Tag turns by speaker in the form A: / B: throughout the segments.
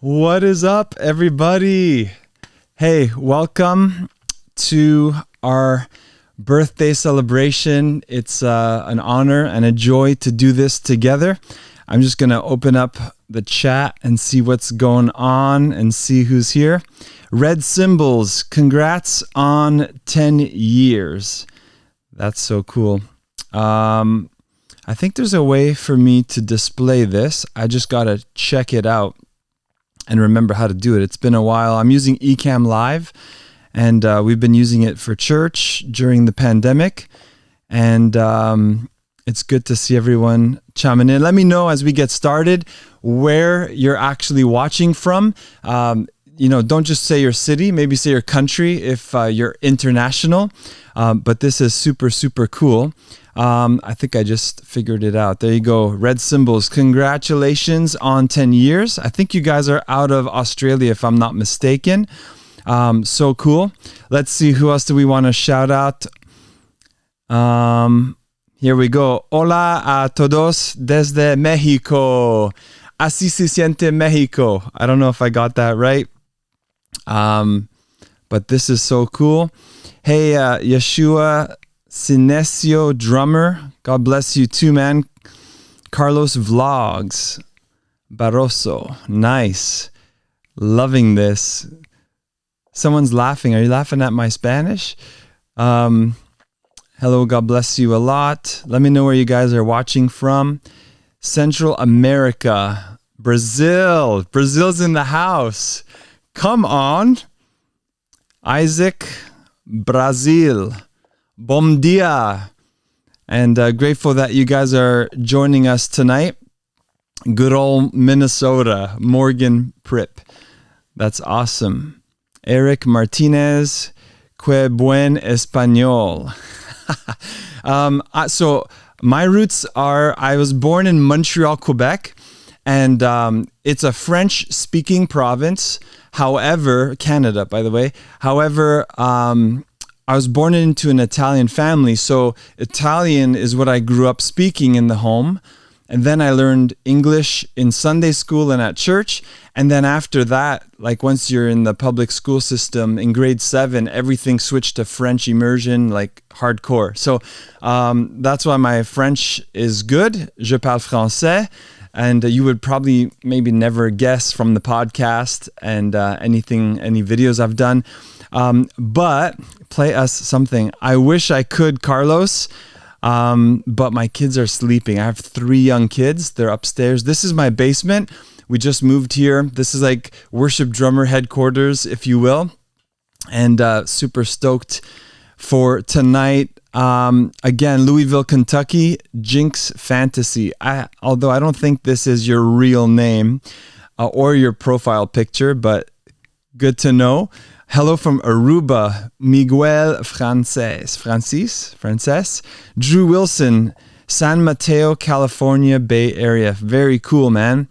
A: What is up, everybody? Hey, welcome to our birthday celebration. It's an honor and a joy to do this together. I'm just going to open up the chat and see what's going on and see who's here. Red Symbols, congrats on 10 years. That's so cool. I think there's a way for me to display this. I just got to check it out and remember how to do it. It's been a while. I'm using Ecamm Live, and we've been using it for church during the pandemic. And it's good to see everyone chiming in. Let me know as we get started where you're actually watching from. Don't just say your city, maybe say your country if you're international. But this is super, super cool. I think I just figured it out. There you go. Red Symbols. Congratulations on 10 years. I think you guys are out of Australia, if I'm not mistaken. So cool. Let's see, who else do we want to shout out? Here we go. Hola a todos desde México. Así se siente México. I don't know if I got that right. But this is so cool. Hey, Yeshua Sinesio Drummer, God bless you too, man. Carlos Vlogs, Barroso, nice. Loving this. Someone's laughing. Are you laughing at my Spanish? Hello, God bless you a lot. Let me know where you guys are watching from. Central America, Brazil. Brazil's in the house. Come on. Isaac, Brazil. Bom dia. And grateful that you guys are joining us tonight. Good old Minnesota, Morgan Prip. That's awesome. Eric Martinez, que buen español. So my roots are, I was born in Montreal, Quebec, and it's a French-speaking province. However, Canada, by the way. However, I was born into an Italian family, so Italian is what I grew up speaking in the home. And then I learned English in Sunday school and at church. And then after that, like once you're in the public school system, in grade 7, everything switched to French immersion, like hardcore. So that's why my French is good. Je parle français. And you would probably maybe never guess from the podcast and any videos I've done. But play us something. I wish I could, Carlos, but my kids are sleeping. I have 3 young kids. They're upstairs. This is my basement. We just moved here. This is like worship drummer headquarters, if you will. And super stoked for tonight. Again, Louisville, Kentucky, Jinx Fantasy. Although I don't think this is your real name or your profile picture, but good to know. Hello from Aruba, Miguel Francis, Drew Wilson, San Mateo, California, Bay Area. Very cool, man.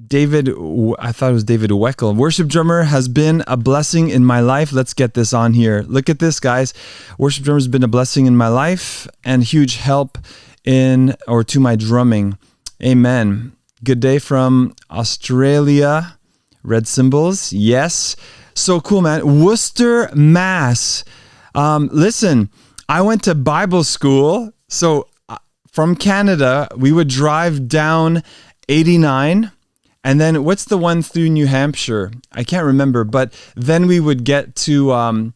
A: David, I thought it was David Weckel. Worship drummer has been a blessing in my life. Let's get this on here. Look at this, guys. Worship drummer has been a blessing in my life and huge help to my drumming. Amen. Good day from Australia. Red Symbols, yes. So cool, man. Worcester, Mass. Listen, I went to Bible school. So from Canada, we would drive down 89. And then what's the one through New Hampshire? I can't remember. But then we would get to,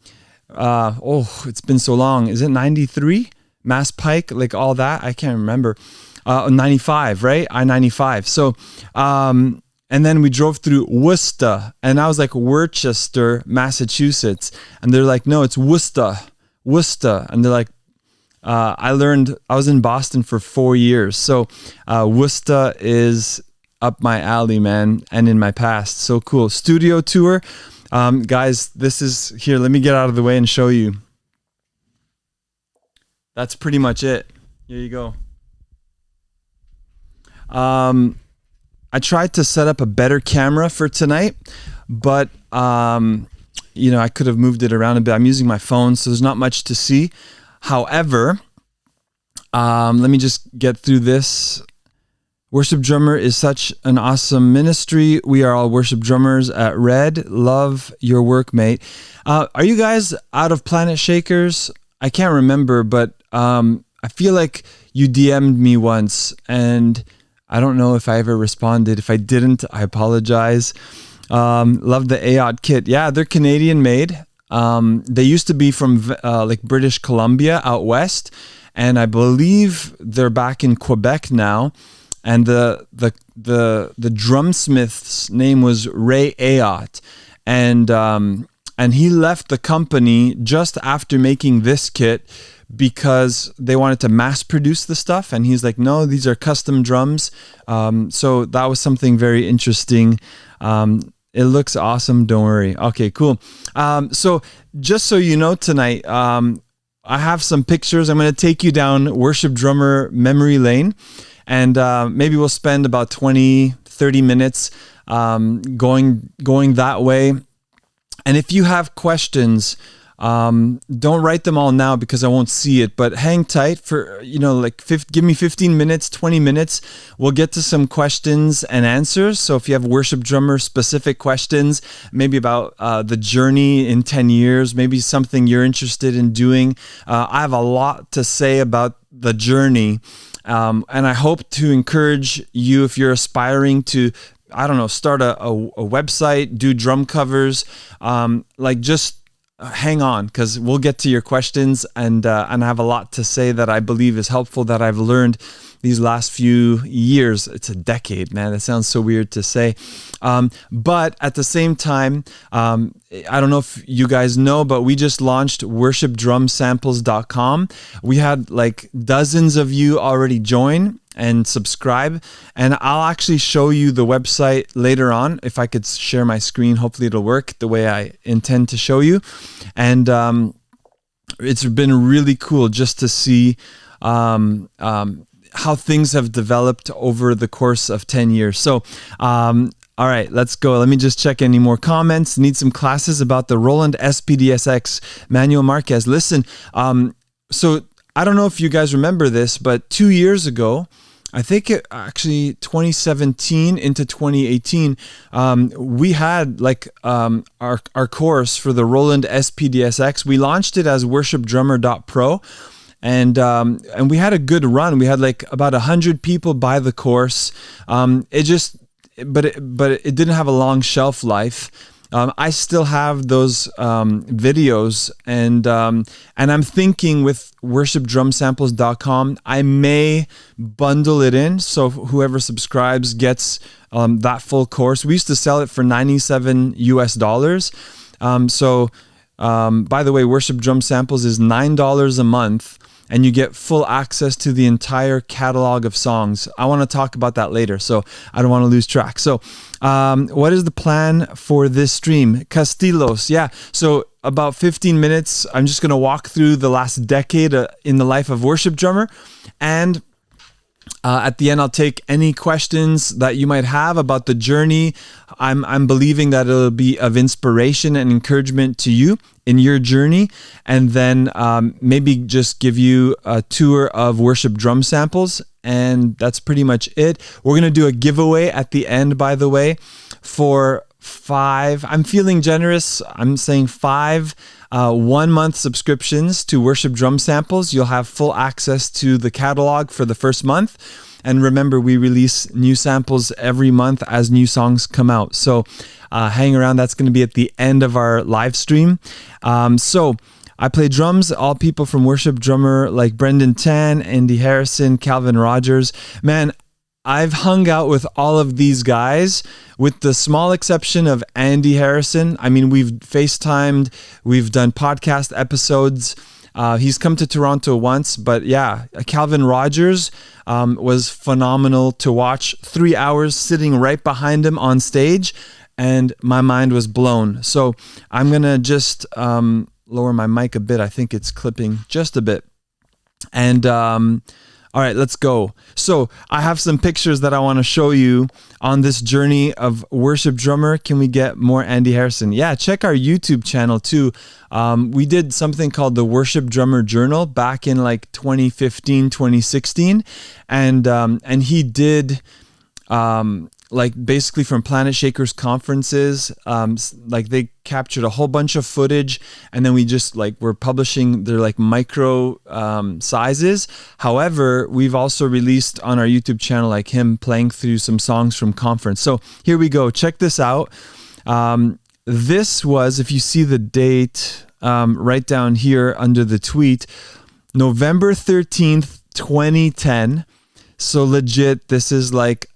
A: it's been so long. Is it 93? Mass Pike, like all that? I can't remember. 95, right? I-95. So, and then we drove through Worcester, and I was like, Worcester, Massachusetts. And they're like, no, it's Worcester. And they're like, I was in Boston for 4 years. So Worcester is up my alley, man, and in my past. So cool. Studio tour. Guys, this is, here, let me get out of the way and show you. That's pretty much it. Here you go. I tried to set up a better camera for tonight, but I could have moved it around a bit. I'm using my phone, so there's not much to see. However, let me just get through this Worship Drummer is such an awesome ministry. We are all worship drummers at Red. Love your work, mate. Are you guys out of Planet Shakers? I can't remember, but I feel like you DM'd me once, and I don't know if I ever responded. If I didn't, I apologize. Love the AOT kit. Yeah, they're Canadian made. They used to be from like British Columbia out west, and I believe they're back in Quebec now. And the drumsmith's name was Ray Ayotte, and he left the company just after making this kit because they wanted to mass produce the stuff. And he's like, no, these are custom drums. So that was something very interesting. It looks awesome. Don't worry. Okay, cool. So just so you know, tonight, I have some pictures. I'm going to take you down Worship Drummer memory lane. And maybe we'll spend about 20, 30 minutes going that way. And if you have questions, don't write them all now because I won't see it. But hang tight for, give me 15 minutes, 20 minutes. We'll get to some questions and answers. So if you have Worship Drummer specific questions, maybe about the journey in 10 years, maybe something you're interested in doing. I have a lot to say about the journey. And I hope to encourage you if you're aspiring to, start a website, do drum covers, just hang on because we'll get to your questions and I have a lot to say that I believe is helpful that I've learned these last few years. It's a decade, man. That sounds so weird to say. But at the same time, I don't know if you guys know, but we just launched worshipdrumsamples.com. We had like dozens of you already join and subscribe. And I'll actually show you the website later on. If I could share my screen, hopefully it'll work the way I intend to show you. And it's been really cool just to see how things have developed over the course of 10 years. So, all right, let's go. Let me just check any more comments. Need some classes about the Roland SPDSX. Manuel Marquez. Listen, so I don't know if you guys remember this, but 2 years ago, I think actually 2017 into 2018, we had our course for the Roland SPDSX. We launched it as worshipdrummer.pro. And we had a good run. We had like about 100 people buy the course. But it didn't have a long shelf life. I still have those videos, and I'm thinking with worshipdrumsamples.com, I may bundle it in so whoever subscribes gets that full course. We used to sell it for $97 US. By the way, Worship Drum Samples is $9 a month. And you get full access to the entire catalog of songs. I want to talk about that later, so I don't want to lose track. So what is the plan for this stream? Castillos, yeah. So about 15 minutes, I'm just going to walk through the last decade in the life of Worship Drummer. And at the end, I'll take any questions that you might have about the journey. I'm believing that it'll be of inspiration and encouragement to you in your journey, and then maybe just give you a tour of Worship Drum Samples, and that's pretty much it. We're going to do a giveaway at the end, by the way, for 5. I'm feeling generous. I'm saying 5 1-month subscriptions to Worship Drum Samples. You'll have full access to the catalog for the first month. And remember, we release new samples every month as new songs come out. So hang around. That's going to be at the end of our live stream. So I play drums. All people from Worship Drummer like Brendan Tan, Andy Harrison, Calvin Rodgers. Man, I've hung out with all of these guys with the small exception of Andy Harrison. I mean, we've FaceTimed, we've done podcast episodes. He's come to Toronto once, but yeah, Calvin Rodgers was phenomenal to watch. 3 hours sitting right behind him on stage, and my mind was blown. So I'm going to just lower my mic a bit. I think it's clipping just a bit. And all right, let's go. So I have some pictures that I want to show you on this journey of Worship Drummer. Can we get more Andy Harrison? Yeah, check our YouTube channel too. We did something called the Worship Drummer Journal back in like 2015, 2016. And he did like basically from Planet Shakers conferences. Like they captured a whole bunch of footage, and then we just like we're publishing their like micro sizes. However, we've also released on our YouTube channel like him playing through some songs from conference. So here we go. Check this out. This was, if you see the date right down here under the tweet, November 13th, 2010. So legit, this is like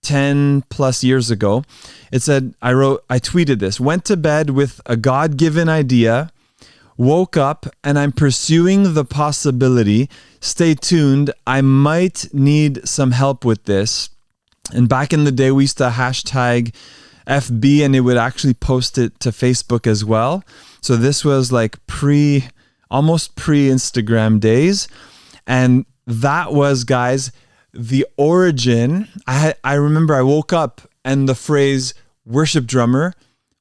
A: 10 plus years ago. It said, I tweeted this: went to bed with a God-given idea, woke up and I'm pursuing the possibility. Stay tuned. I might need some help with this. And back in the day, we used to hashtag FB, and it would actually post it to Facebook as well. So this was like almost pre-Instagram days. And that was, guys, the origin. I remember I woke up and the phrase worship drummer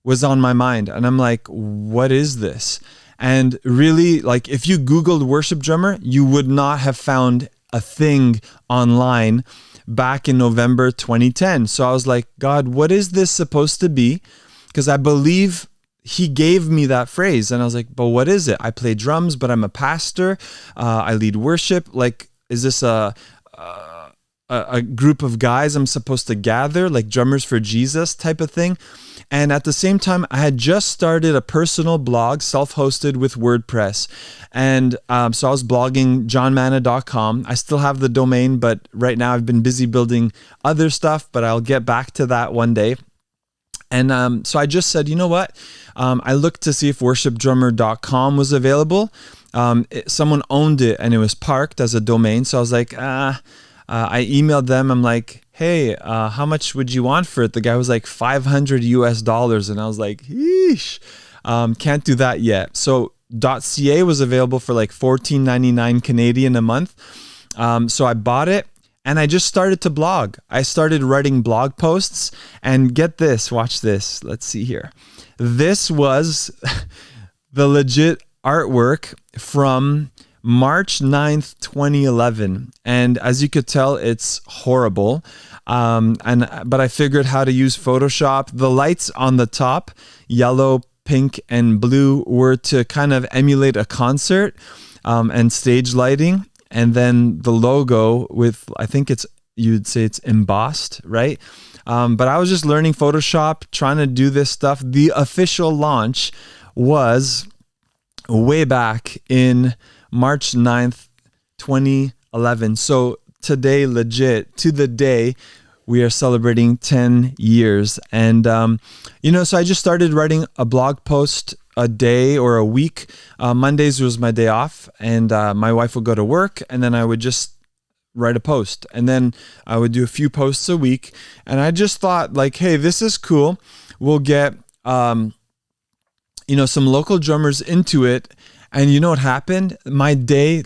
A: was on my mind. And I'm like, what is this? And really, like, if you Googled worship drummer, you would not have found a thing online back in November 2010. So I was like, God, what is this supposed to be? Because I believe he gave me that phrase. And I was like, but what is it? I play drums, but I'm a pastor. I lead worship. Like, is this a group of guys I'm supposed to gather, like drummers for Jesus type of thing? And at the same time, I had just started a personal blog, self-hosted with WordPress. And so I was blogging johnmanna.com. I still have the domain, but right now I've been busy building other stuff, but I'll get back to that one day. And so I just said, you know what? I looked to see if worshipdrummer.com was available. Someone owned it and it was parked as a domain. So I was like, I emailed them. I'm like, hey, how much would you want for it? The guy was like $500 And I was like, yeesh, can't do that yet. So .ca was available for like $14.99 Canadian a month. So I bought it and I just started to blog. I started writing blog posts, and get this, watch this. Let's see here. This was the legit artwork from March 9th, 2011. And as you could tell, it's horrible. But I figured how to use Photoshop. The lights on the top, yellow, pink, and blue, were to kind of emulate a concert and stage lighting. And then the logo with, I think you'd say it's embossed, right? But I was just learning Photoshop, trying to do this stuff. The official launch was way back in March 9th, 2011. So today, legit, to the day, we are celebrating 10 years. And, so I just started writing a blog post a day or a week. Mondays was my day off, and my wife would go to work, and then I would just write a post. And then I would do a few posts a week. And I just thought, like, hey, this is cool. We'll get, some local drummers into it. And you know what happened? My day,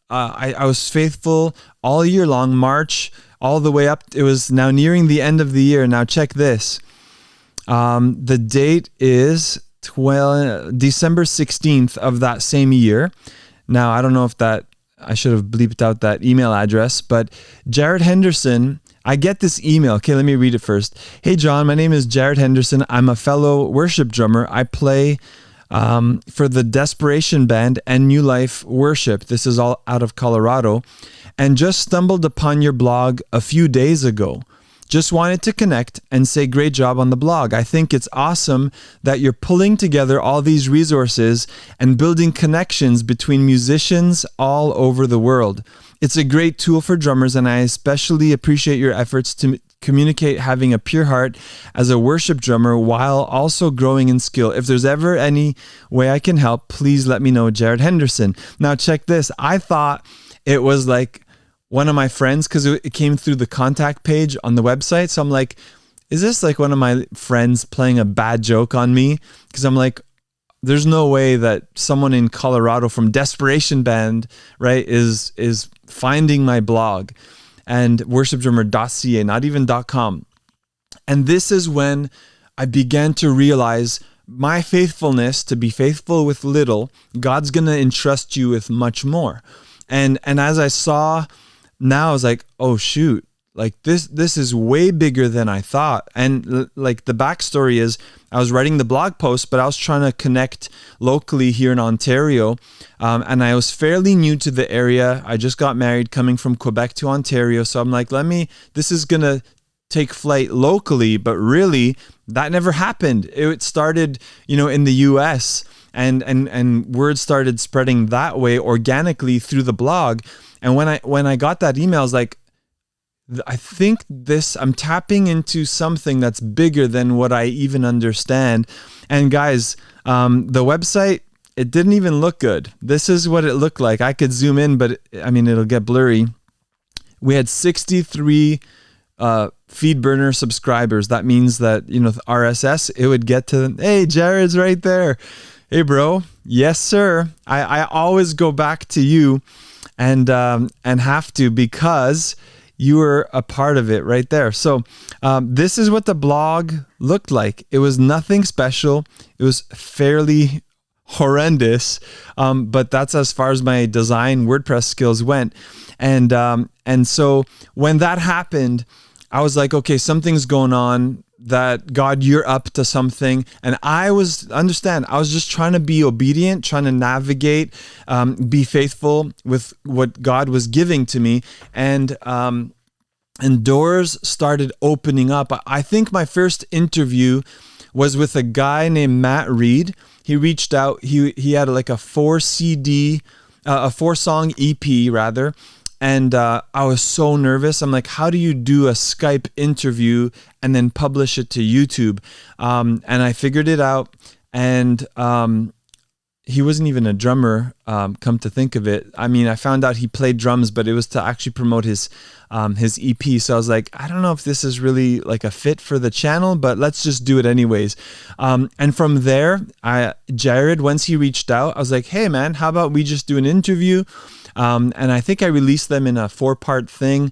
A: I was faithful all year long, March, all the way up. It was now nearing the end of the year. Now check this. The date is December 16th of that same year. Now, I don't know if I should have bleeped out that email address, but Jared Henderson, I get this email. Okay, let me read it first. Hey, John, my name is Jared Henderson. I'm a fellow worship drummer. I play for the Desperation Band and New Life Worship. This is all out of Colorado, and just stumbled upon your blog a few days ago. Just wanted to connect and say great job on the blog. I think it's awesome that you're pulling together all these resources and building connections between musicians all over the world. It's a great tool for drummers, and I especially appreciate your efforts to communicate having a pure heart as a worship drummer while also growing in skill. If there's ever any way I can help, please let me know, Jared Henderson. Now check this. I thought it was like one of my friends, because it came through the contact page on the website. So I'm like, is this like one of my friends playing a bad joke on me? Because I'm like, there's no way that someone in Colorado from Desperation Band, right, is finding my blog and worshipdrummer.ca, not even .com. And this is when I began to realize my faithfulness, to be faithful with little, God's going to entrust you with much more. And as I saw, now I was like, oh shoot, like this is way bigger than I thought. And like the backstory is I was writing the blog post, but I was trying to connect locally here in Ontario. And I was fairly new to the area. I just got married coming from Quebec to Ontario. So I'm like, this is going to take flight locally, but really that never happened. It started, in the US and word started spreading that way organically through the blog. And when I got that email, I was like, I think I'm tapping into something that's bigger than what I even understand. And guys, the website, it didn't even look good. This is what it looked like. I could zoom in, but it'll get blurry. We had 63 feed burner subscribers. That means that, RSS, it would get to, hey, Jared's right there. Hey, bro. Yes, sir. I always go back to you and have to, because you were a part of it right there. So this is what the blog looked like. It was nothing special. It was fairly horrendous, but that's as far as my design WordPress skills went. And so when that happened, I was like, okay, something's going on. That God, you're up to something. And I was just trying to be obedient, trying to navigate, be faithful with what God was giving to me. And doors started opening up. I think my first interview was with a guy named Mabry. He reached out. He had like a 4-song EP rather. And I was so nervous. I'm like, how do you do a Skype interview and then publish it to YouTube? And I figured it out. And he wasn't even a drummer, come to think of it. I found out he played drums, but it was to actually promote his EP. So I was like, I don't know if this is really like a fit for the channel, but let's just do it anyways. And from there, Jared, once he reached out, I was like, hey man, how about we just do an interview? And I think I released them in a 4-part thing.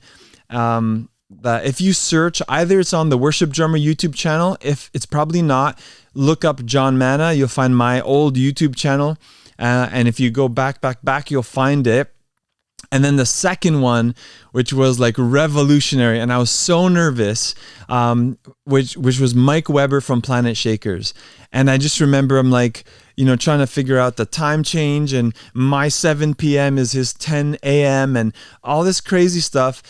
A: That if you search, either it's on the Worship Drummer YouTube channel. If it's probably not, look up John Manna. You'll find my old YouTube channel. And if you go back, you'll find it. And then the second one, which was like revolutionary, and I was so nervous, which was Mike Weber from Planet Shakers. And I just remember I'm like, trying to figure out the time change, and my 7 p.m. is his 10 a.m. and all this crazy stuff.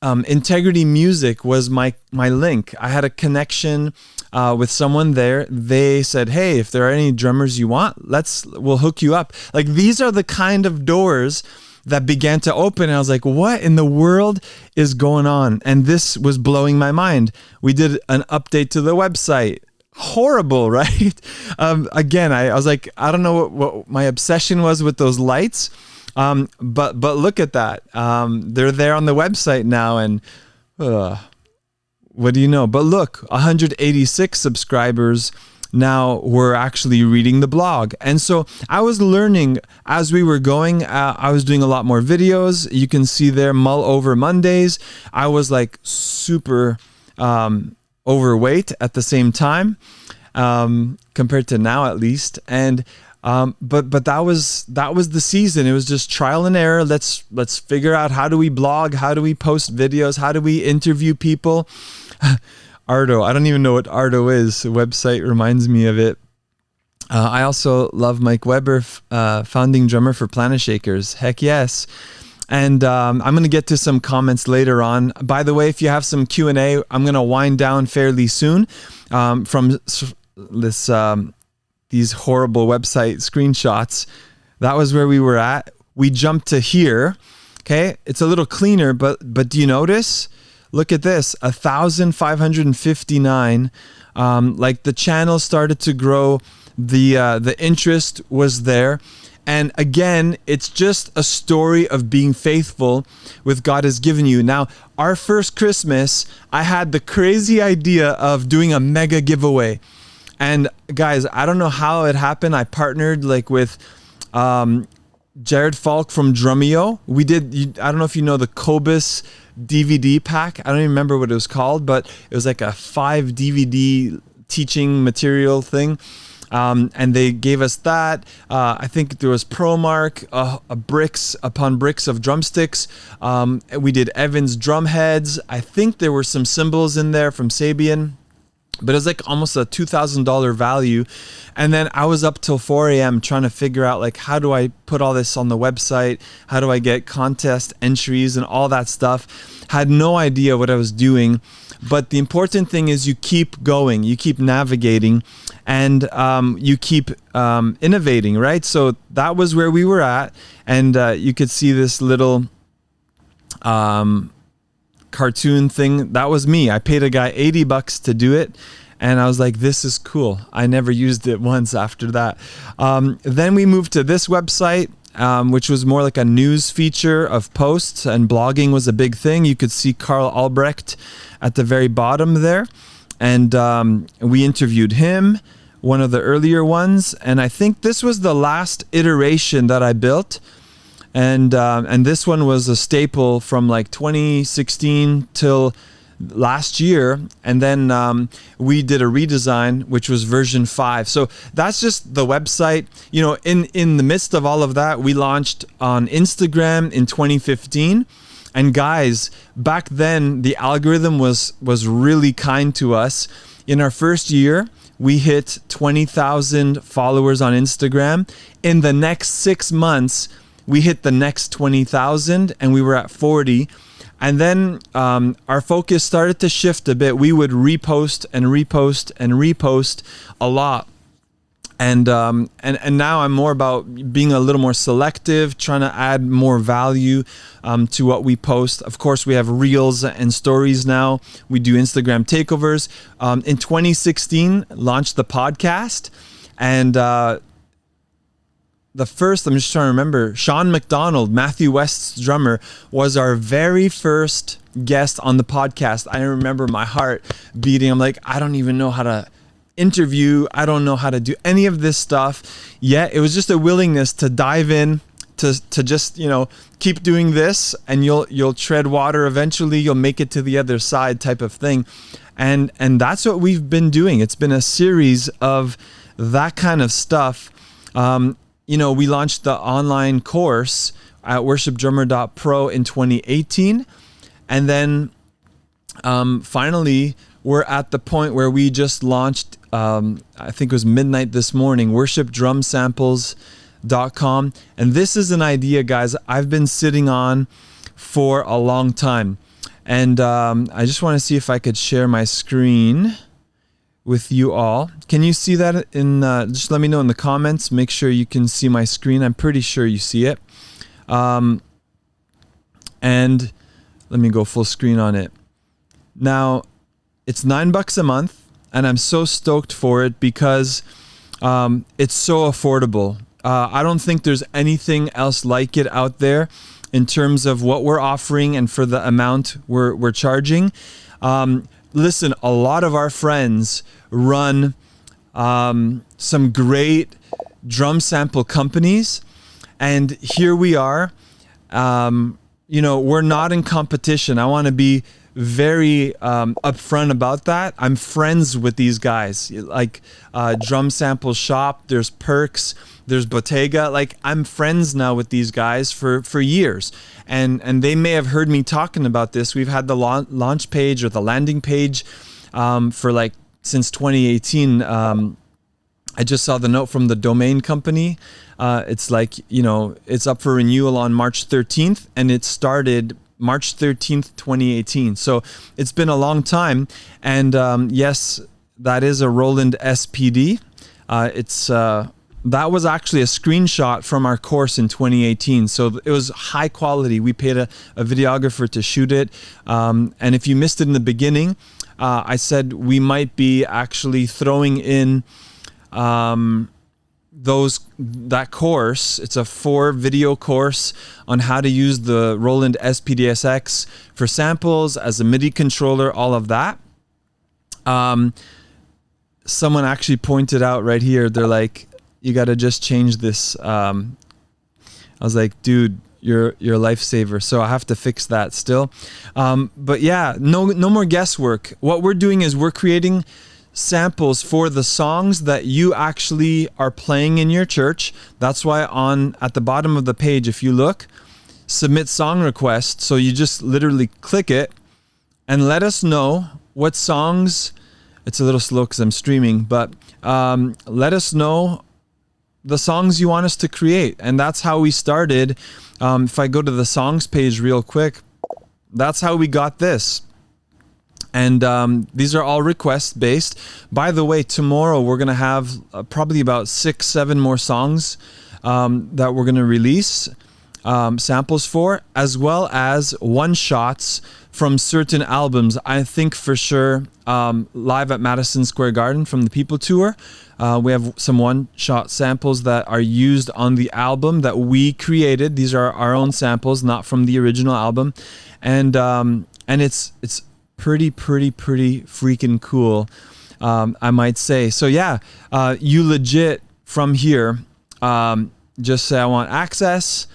A: Integrity Music was my link. I had a connection with someone there. They said, hey, if there are any drummers you want, we'll hook you up. Like, these are the kind of doors that began to open. And I was like, what in the world is going on? And this was blowing my mind. We did an update to the website. Horrible, right? Again, I was like, I don't know what my obsession was with those lights. But look at that. They're there on the website now, and what do you know? But look, 186 subscribers now were actually reading the blog. And so I was learning as we were going. I was doing a lot more videos. You can see there, Mull Over Mondays. I was like super overweight at the same time, compared to now at least. And but that was the season. It was just trial and error. Let's figure out, how do we blog? How do we post videos? How do we interview people? Ardo. I don't even know what Ardo is. The website reminds me of it. I also love Mike Weber, founding drummer for Planet Shakers. Heck yes. And I'm going to get to some comments later on. By the way, if you have some Q&A, I'm going to wind down fairly soon from this these horrible website screenshots. That was where we were at. We jumped to here. Okay, it's a little cleaner, but do you notice? Look at this, 1,559. Like, the channel started to grow. The interest was there. And again, it's just a story of being faithful with God has given you. Now, our first Christmas, I had the crazy idea of doing a mega giveaway. And guys, I don't know how it happened. I partnered with Jared Falk from Drumeo. We did, I don't know if you know the Cobus DVD pack. I don't even remember what it was called, but it was like a 5 DVD teaching material thing. And they gave us that. I think there was ProMark, bricks upon bricks of drumsticks. We did Evans drum heads. I think there were some cymbals in there from Sabian. But it was like almost a $2,000 value. And then I was up till 4 a.m. trying to figure out, like, how do I put all this on the website? How do I get contest entries and all that stuff? Had no idea what I was doing. But the important thing is you keep going, you keep navigating, and you keep innovating, right? So that was where we were at. And you could see this little cartoon thing. That was me. I paid a guy $80 to do it, and I was like, this is cool. I never used it once after that. Then we moved to this website, which was more like a news feature of posts, and blogging was a big thing. You could see Carl Albrecht at the very bottom there, and we interviewed him, one of the earlier ones, and I think this was the last iteration that I built. And this one was a staple from like 2016 till last year. And then we did a redesign, which was version 5. So that's just the website. You know, in the midst of all of that, we launched on Instagram in 2015. And guys, back then, the algorithm was really kind to us. In our first year, we hit 20,000 followers on Instagram. In the next 6 months, we hit the next 20,000 and we were at 40. And then our focus started to shift a bit. We would repost and repost and repost a lot. And now I'm more about being a little more selective, trying to add more value to what we post. Of course, we have Reels and Stories now. We do Instagram takeovers. In 2016, launched the podcast. And the first, I'm just trying to remember, Sean McDonald, Matthew West's drummer, was our very first guest on the podcast. I remember my heart beating. I'm like, I don't even know how to interview. I don't know how to do any of this stuff. Yet it was just a willingness to dive in, to just, you know, keep doing this, and you'll tread water. Eventually you'll make it to the other side type of thing. And that's what we've been doing. It's been a series of that kind of stuff. You know, we launched the online course at worshipdrummer.pro in 2018. And then finally, we're at the point where we just launched, I think it was midnight this morning, worshipdrumsamples.com. And this is an idea, guys, I've been sitting on for a long time. And I just want to see if I could share my screen with you all. Can you see that in, just let me know in the comments. Make sure you can see my screen. I'm pretty sure you see it. And let me go full screen on it. Now, it's $9 a month, and I'm so stoked for it because it's so affordable. I don't think there's anything else like it out there in terms of what we're offering and for the amount we're charging. Listen, a lot of our friends run some great drum sample companies, and here we are. You know, we're not in competition. I want to be very upfront about that. I'm friends with these guys, like Drum Sample Shop. There's Perks. There's Bottega. Like, I'm friends now with these guys for years, and they may have heard me talking about this. We've had the launch page or the landing page for like since 2018. I just saw the note from the domain company. It's like, you know, it's up for renewal on March 13th, and it started March 13th, 2018. So it's been a long time. And yes, that is a Roland SPD. That was actually a screenshot from our course in 2018. So it was high quality. We paid a videographer to shoot it. And if you missed it in the beginning, I said we might be actually throwing in that course. It's a 4-video course on how to use the Roland SPDSX for samples as a MIDI controller, all of that. Someone actually pointed out right here, they're like, you got to just change this. I was like, dude, you're a lifesaver. So I have to fix that still. But yeah, no more guesswork. What we're doing is we're creating samples for the songs that you actually are playing in your church. That's why at the bottom of the page, if you look, submit song request. So you just literally click it and let us know what songs. It's a little slow because I'm streaming, but let us know the songs you want us to create. And that's how we started. If I go to the songs page real quick, that's how we got this. And these are all request based. By the way, tomorrow we're going to have probably about 6-7 more songs that we're going to release samples for, as well as one-shots from certain albums. I think for sure live at Madison Square Garden from the People Tour, we have some one-shot samples that are used on the album that we created. These are our own samples, not from the original album. And it's pretty freaking cool, I might say. So yeah, you legit from here just say I want access.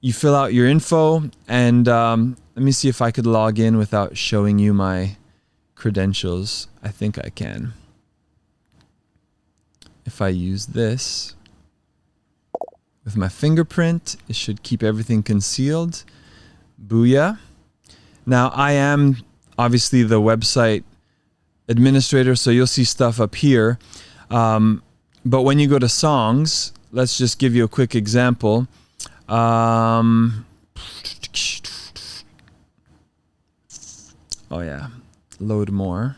A: You fill out your info, and let me see if I could log in without showing you my credentials. I think I can. If I use this with my fingerprint, it should keep everything concealed. Booyah. Now, I am obviously the website administrator, so you'll see stuff up here. But when you go to songs, let's just give you a quick example. Oh yeah, load more.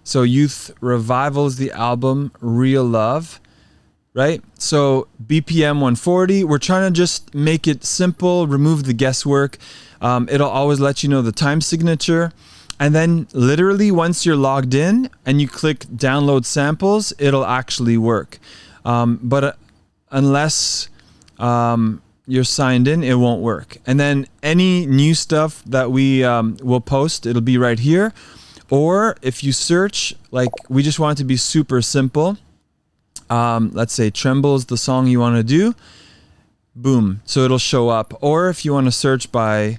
A: So Youth Revival is the album, Real Love, right? So BPM 140, we're trying to just make it simple, remove the guesswork. It'll always let you know the time signature. And then literally once you're logged in and you click download samples, it'll actually work. But unless you're signed in, it won't work. And then any new stuff that we will post, it'll be right here. Or if you search, like we just want it to be super simple. Let's say Tremble is the song you want to do. Boom. So it'll show up. Or if you want to search by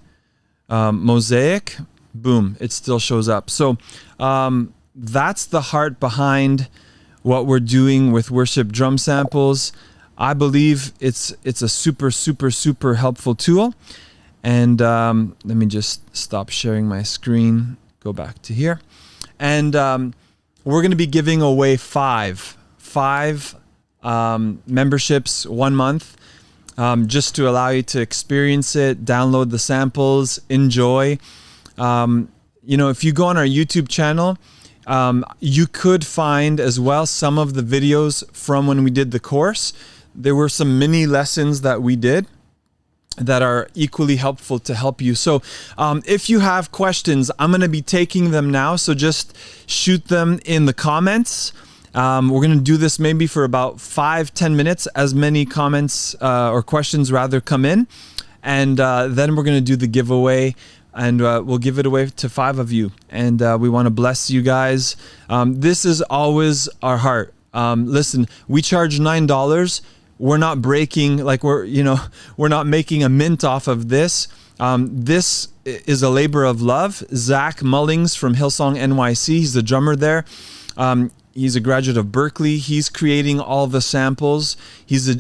A: Mosaic, boom, it still shows up. So that's the heart behind what we're doing with worship drum samples. I believe it's a super helpful tool. And let me just stop sharing my screen, go back to here. And we're going to be giving away five memberships 1 month, just to allow you to experience it, download the samples, enjoy. If you go on our YouTube channel, you could find as well some of the videos from when we did the course. There were some mini lessons that we did that are equally helpful to help you. So if you have questions, I'm going to be taking them now. So just shoot them in the comments. We're going to do this maybe for about 5-10 minutes, as many comments or questions rather come in. And then we're going to do the giveaway. And we'll give it away to 5 of you. And we want to bless you guys. This is always our heart. Listen, we charge $9. We're not breaking, like we're not making a mint off of this. This is a labor of love. Zach Mullings from Hillsong NYC, he's the drummer there. He's a graduate of Berkeley. He's creating all the samples. He's a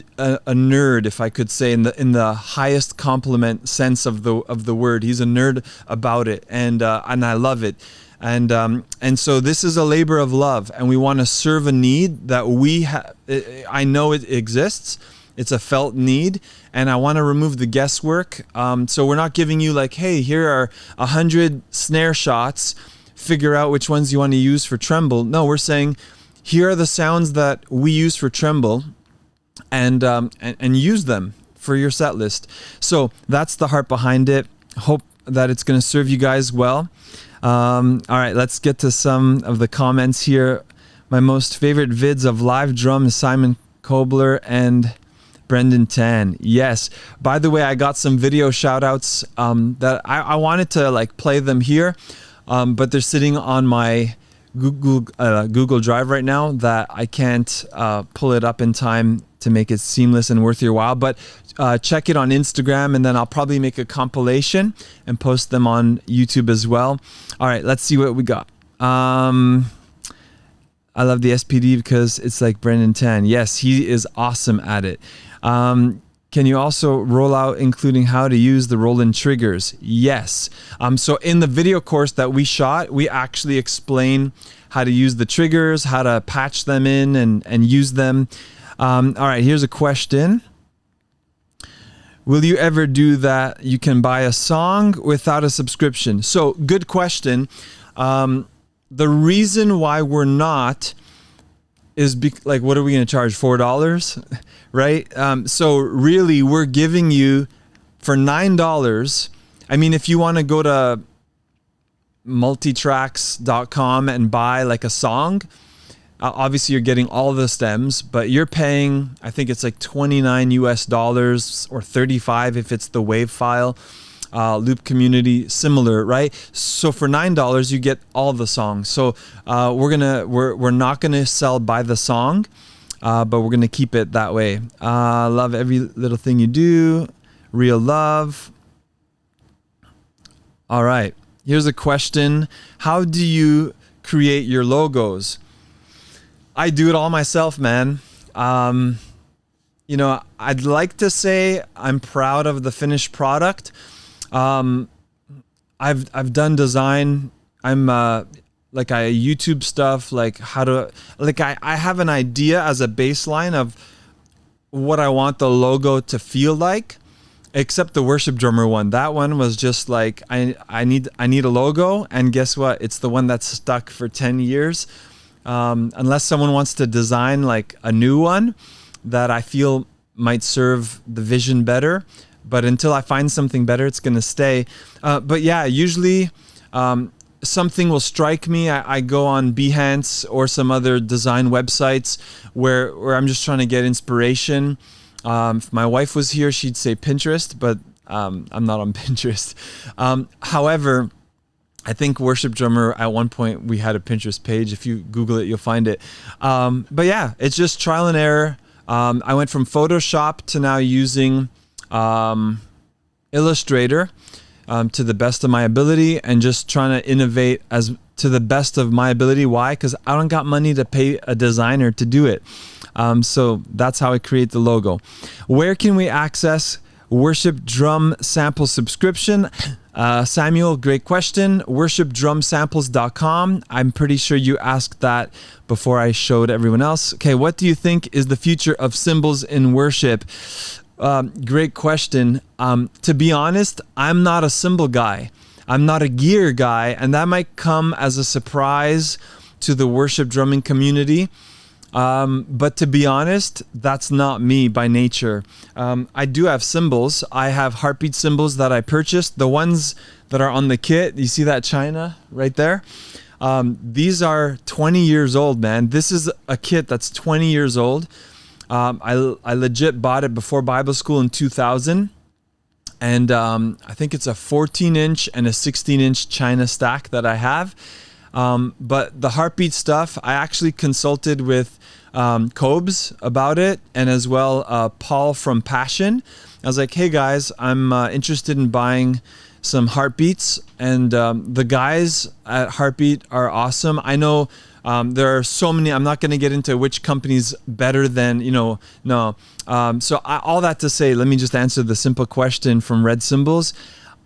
A: nerd, if I could say, in the highest compliment sense of the word. He's a nerd about it, and I love it. And so this is a labor of love, and we want to serve a need that we have. I know it exists. It's a felt need, and I want to remove the guesswork. So we're not giving you like, hey, here are 100 snare shots. Figure out which ones you want to use for Tremble. No, we're saying here are the sounds that we use for Tremble, and use them for your set list. So that's the heart behind it. Hope that it's going to serve you guys well. All right, let's get to some of the comments here. My most favorite vids of live drum is Simon Kobler and Brendan Tan. Yes. By the way, I got some video shout outs that I wanted to like play them here. But they're sitting on my Google Drive right now that I can't pull it up in time to make it seamless and worth your while. But check it on Instagram, and then I'll probably make a compilation and post them on YouTube as well. All right, let's see what we got. I love the SPD because it's like Brendan Tan. Yes, he is awesome at it. Can you also roll out including how to use the roll-in triggers? Yes. So in the video course that we shot, we actually explain how to use the triggers, how to patch them in and use them. All right, here's a question. Will you ever do that? You can buy a song without a subscription. So good question. The reason why we're not is like, what are we going to charge? $4, right? So really, we're giving you for $9. I mean, if you want to go to multitracks.com and buy like a song, obviously you're getting all the stems, but you're paying, I think it's like $29 or 35 if it's the WAV file. Loop Community, similar, right? So for $9 you get all the songs. So we're not gonna sell by the song, but we're gonna keep it that way. Love every little thing you do. Real love. All right, here's a question. How do you create your logos? I do it all myself, man. You know, I'd like to say I'm proud of the finished product. I've done design. I'm like I YouTube stuff, like how to, like I have an idea as a baseline of what I want the logo to feel like, except the worship drummer one. That one was just like I need a logo, and guess what? It's the one that's stuck for 10 years. Unless someone wants to design like a new one that I feel might serve the vision better. But until I find something better, it's going to stay. But yeah, usually something will strike me. I go on Behance or some other design websites where I'm just trying to get inspiration. If my wife was here, she'd say Pinterest, but I'm not on Pinterest. However, I think Worship Drummer, at one point, we had a Pinterest page. If you Google it, you'll find it. But yeah, it's just trial and error. I went from Photoshop to now using Illustrator to the best of my ability, and just trying to innovate as to the best of my ability. Why? Because I don't got money to pay a designer to do it. So that's how I create the logo. Where can we access Worship Drum Sample subscription? Samuel, great question. worshipdrumsamples.com. I'm pretty sure you asked that before I showed everyone else. Okay, what do you think is the future of cymbals in worship? Great question. To be honest, I'm not a cymbal guy. I'm not a gear guy, and that might come as a surprise to the worship drumming community. But to be honest, that's not me by nature. I do have cymbals. I have heartbeat cymbals that I purchased. The ones that are on the kit, you see that China right there? These are 20 years old, man. This is a kit that's 20 years old. I legit bought it before Bible school in 2000. And I think it's a 14-inch and a 16-inch China stack that I have. But the heartbeat stuff, I actually consulted with Cobes about it, and as well Paul from Passion. I was like, hey guys, I'm interested in buying some heartbeats, and the guys at Heartbeat are awesome. I know there are so many. I'm not going to get into which company's better than, no. So all that to say, let me just answer the simple question from Red Cymbals.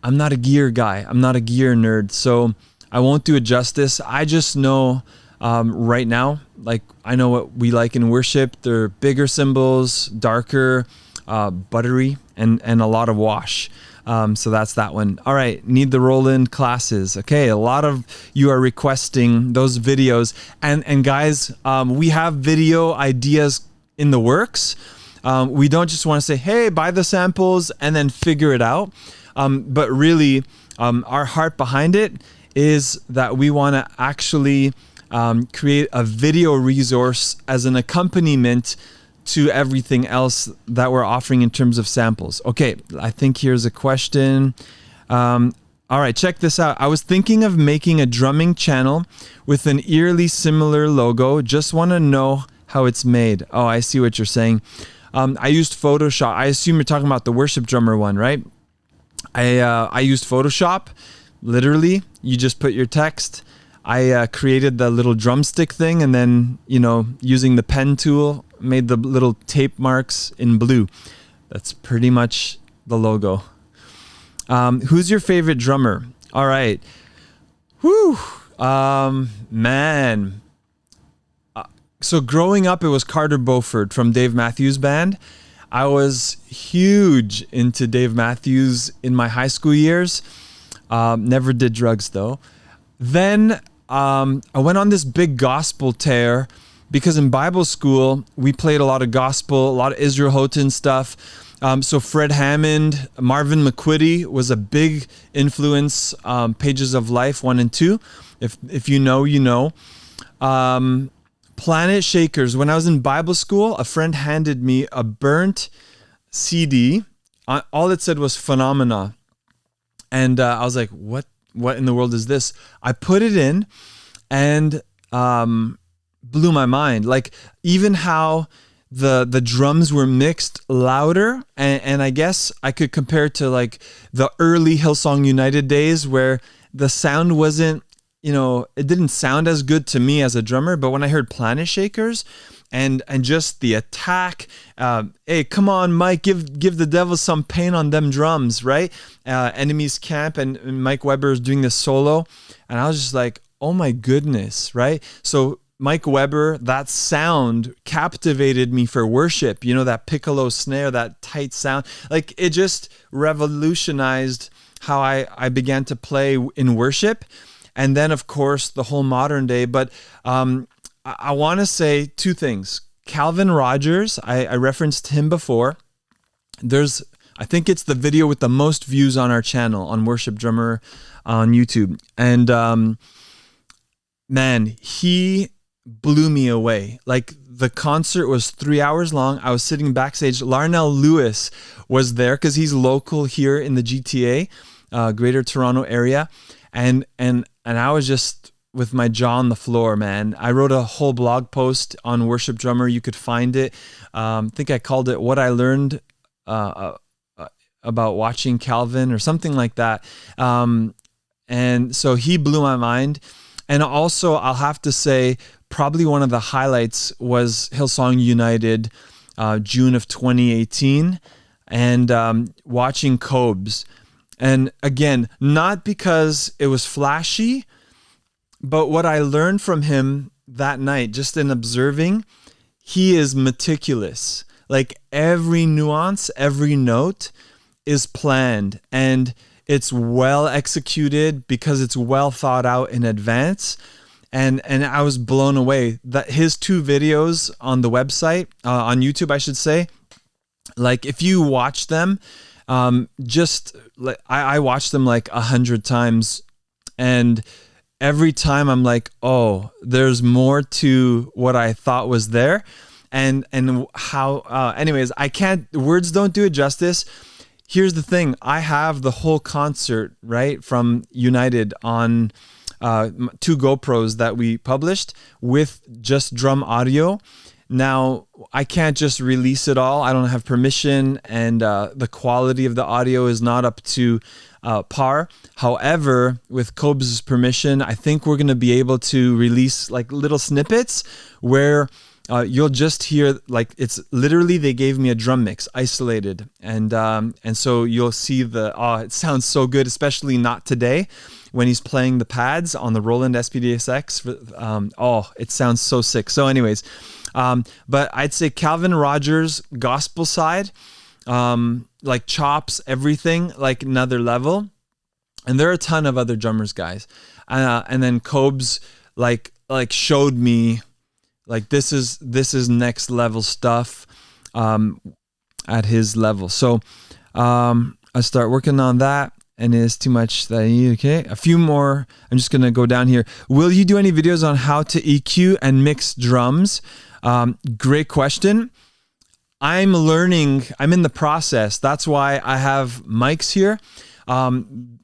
A: I'm not a gear guy. I'm not a gear nerd. So I won't do it justice. I just know right now, like I know what we like in worship. They're bigger cymbals, darker, buttery, and a lot of wash. So that's that one. All right, need the roll-in classes. Okay, a lot of you are requesting those videos. And guys, we have video ideas in the works. We don't just want to say, hey, buy the samples and then figure it out. But really, our heart behind it is that we want to actually create a video resource as an accompaniment to everything else that we're offering in terms of samples. Okay, I think here's a question. All right, check this out. I was thinking of making a drumming channel with an eerily similar logo. Just want to know how it's made. Oh, I see what you're saying. I used Photoshop. I assume you're talking about the worship drummer one, right? I used Photoshop. Literally, you just put your text. I created the little drumstick thing, and then, using the pen tool, made the little tape marks in blue. That's pretty much the logo. Who's your favorite drummer? All right. Whew. Man. So growing up, it was Carter Beauford from Dave Matthews Band. I was huge into Dave Matthews in my high school years. Never did drugs though. Then I went on this big gospel tear because in Bible school, we played a lot of gospel, a lot of Israel Houghton stuff. So Fred Hammond, Marvin McQuitty was a big influence, Pages of Life 1 and 2. If you know, you know. Planet Shakers. When I was in Bible school, a friend handed me a burnt CD. All it said was Phenomena. And I was like, what in the world is this? I put it in and blew my mind. Like even how the drums were mixed louder, and I guess I could compare it to like the early Hillsong United days where the sound wasn't, it didn't sound as good to me as a drummer, but when I heard Planet Shakers and just the attack, hey, come on, Mike, give the devil some pain on them drums, right? Enemy's Camp and Mike Weber is doing this solo, and I was just like, oh my goodness, right? So Mike Weber, that sound captivated me for worship. That piccolo snare, that tight sound, like it just revolutionized how I began to play in worship. And then, of course, the whole modern day. But I want to say two things. Calvin Rodgers, I referenced him before. I think it's the video with the most views on our channel, on Worship Drummer on YouTube. And man, he blew me away. Like the concert was 3 hours long. I was sitting backstage. Larnell Lewis was there because he's local here in the GTA, Greater Toronto area. And I was just with my jaw on the floor, man. I wrote a whole blog post on Worship Drummer. You could find it. I think I called it What I Learned About Watching Calvin or something like that. And so he blew my mind. And also, I'll have to say, probably one of the highlights was Hillsong United, June of 2018, and watching Cobes. And again, not because it was flashy, but what I learned from him that night, just in observing, he is meticulous. Like every nuance, every note is planned, and it's well executed because it's well thought out in advance. And I was blown away that his 2 videos on the website, on YouTube, I should say, like if you watch them, just like I watched them like 100 times, and every time I'm like, oh, there's more to what I thought was there. And how, anyways, words don't do it justice. Here's the thing. I have the whole concert, right, from United on 2 GoPros that we published with just drum audio. Now, I can't just release it all. I don't have permission, and the quality of the audio is not up to par. However, with Cobes' permission, I think we're going to be able to release like little snippets where you'll just hear, like, it's literally they gave me a drum mix isolated, and so you'll see it sounds so good, especially not today when he's playing the pads on the Roland SPDSX. It sounds so sick. So anyways, but I'd say Calvin Rodgers gospel side, like chops, everything, like another level. And there are a ton of other drummers, guys. And then Cobes like showed me like this is next level stuff at his level. So I start working on that, and it's too much that I need. Okay, a few more. I'm just gonna go down here. Will you do any videos on how to EQ and mix drums? Great question. I'm learning. I'm in the process. That's why I have mics here.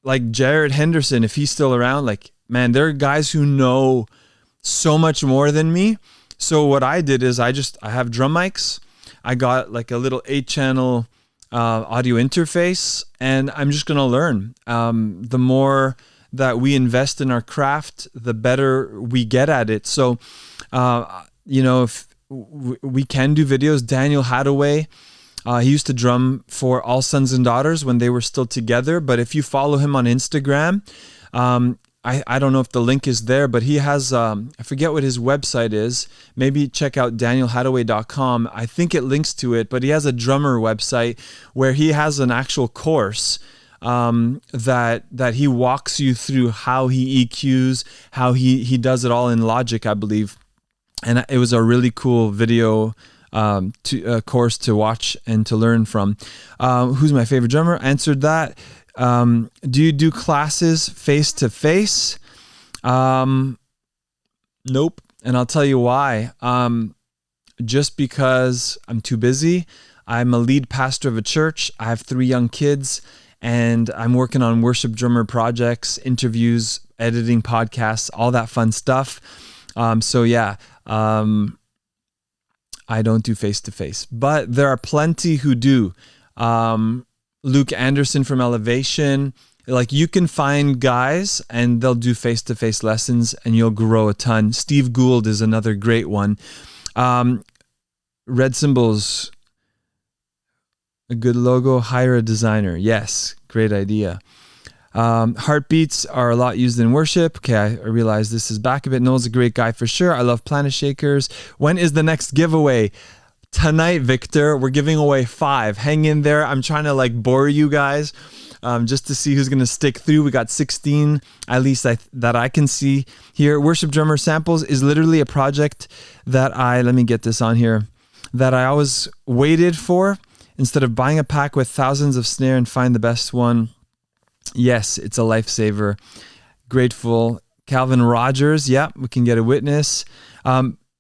A: Like Jared Henderson, if he's still around, like, man, there are guys who know so much more than me. So what I did is I have drum mics. I got like a little 8-channel audio interface, and I'm just going to learn. The more that we invest in our craft, the better we get at it. So, if we can do videos. Daniel Hadaway, he used to drum for All Sons and Daughters when they were still together. But if you follow him on Instagram, I don't know if the link is there, but he has, I forget what his website is. Maybe check out danielhadaway.com. I think it links to it, but he has a drummer website where he has an actual course that he walks you through how he EQs, how he does it all in Logic, I believe. And it was a really cool video course to watch and to learn from. Who's my favorite drummer? Answered that. Do you do classes face to face? Nope. And I'll tell you why. Just because I'm too busy. I'm a lead pastor of a church. I have 3 young kids, and I'm working on worship drummer projects, interviews, editing podcasts, all that fun stuff. I don't do face to face, but there are plenty who do. Luke Anderson from Elevation, like you can find guys and they'll do face-to-face lessons and you'll grow a ton. Steve Gould is another great one. Red Cymbals, a good logo, hire a designer. Yes, great idea. Heartbeats are a lot used in worship. Okay, I realize this is back a bit. Noel's a great guy for sure. I love Planet Shakers. When is the next giveaway? Tonight, Victor, we're giving away 5. Hang in there. I'm trying to bore you guys just to see who's going to stick through. We got 16, at least that I can see here. Worship Drummer Samples is literally a project that let me get this on here, that I always waited for instead of buying a pack with thousands of snare and find the best one. Yes, it's a lifesaver. Grateful. Calvin Rodgers, yeah, we can get a witness.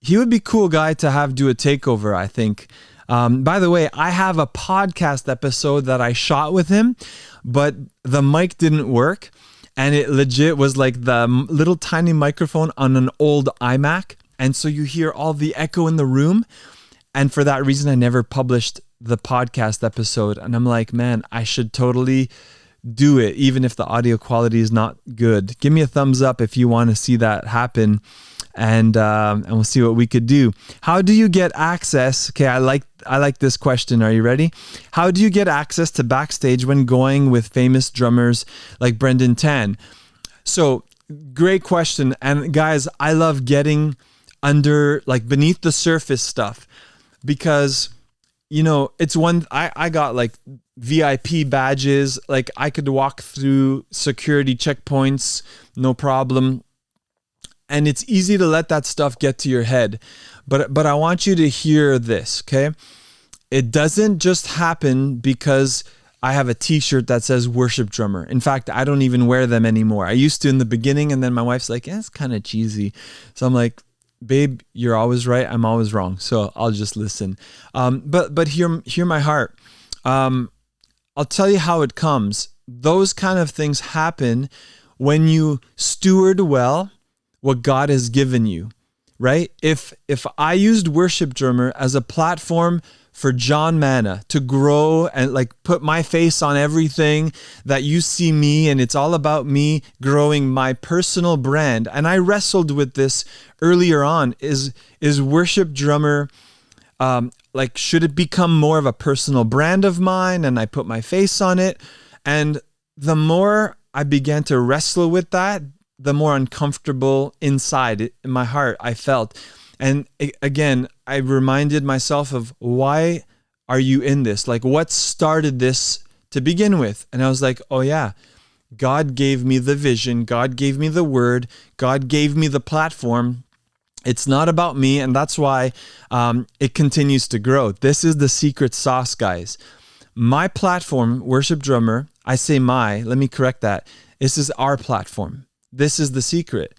A: He would be a cool guy to have do a takeover, I think. By the way, I have a podcast episode that I shot with him, but the mic didn't work. And it legit was like the little tiny microphone on an old iMac. And so you hear all the echo in the room. And for that reason, I never published the podcast episode. And I'm like, man, I should totally do it, even if the audio quality is not good. Give me a thumbs up if you want to see that happen. And we'll see what we could do. How do you get access? Okay, I like this question. Are you ready? How do you get access to Backstage when going with famous drummers like Brendan Tan? So, great question. And guys, I love getting under, beneath the surface stuff, because it's one, I got VIP badges. I could walk through security checkpoints, no problem. And it's easy to let that stuff get to your head. But I want you to hear this, okay? It doesn't just happen because I have a t-shirt that says worship drummer. In fact, I don't even wear them anymore. I used to in the beginning, and then my wife's like, it's kind of cheesy. So I'm like, babe, you're always right. I'm always wrong. So I'll just listen. But hear my heart. I'll tell you how it comes. Those kind of things happen when you steward well what God has given you, right? If I used worship drummer as a platform for John Manna to grow and put my face on everything, that you see me and it's all about me growing my personal brand. And I wrestled with this earlier on. Is worship drummer, should it become more of a personal brand of mine and I put my face on it? And the more I began to wrestle with that, the more uncomfortable inside in my heart I felt. And again, I reminded myself of, why are you in this? What started this to begin with? And I was like, oh yeah, God gave me the vision. God gave me the word. God gave me the platform. It's not about me. And that's why it continues to grow. This is the secret sauce, guys. My platform, Worship Drummer, I say let me correct that. This is our platform. This is the secret.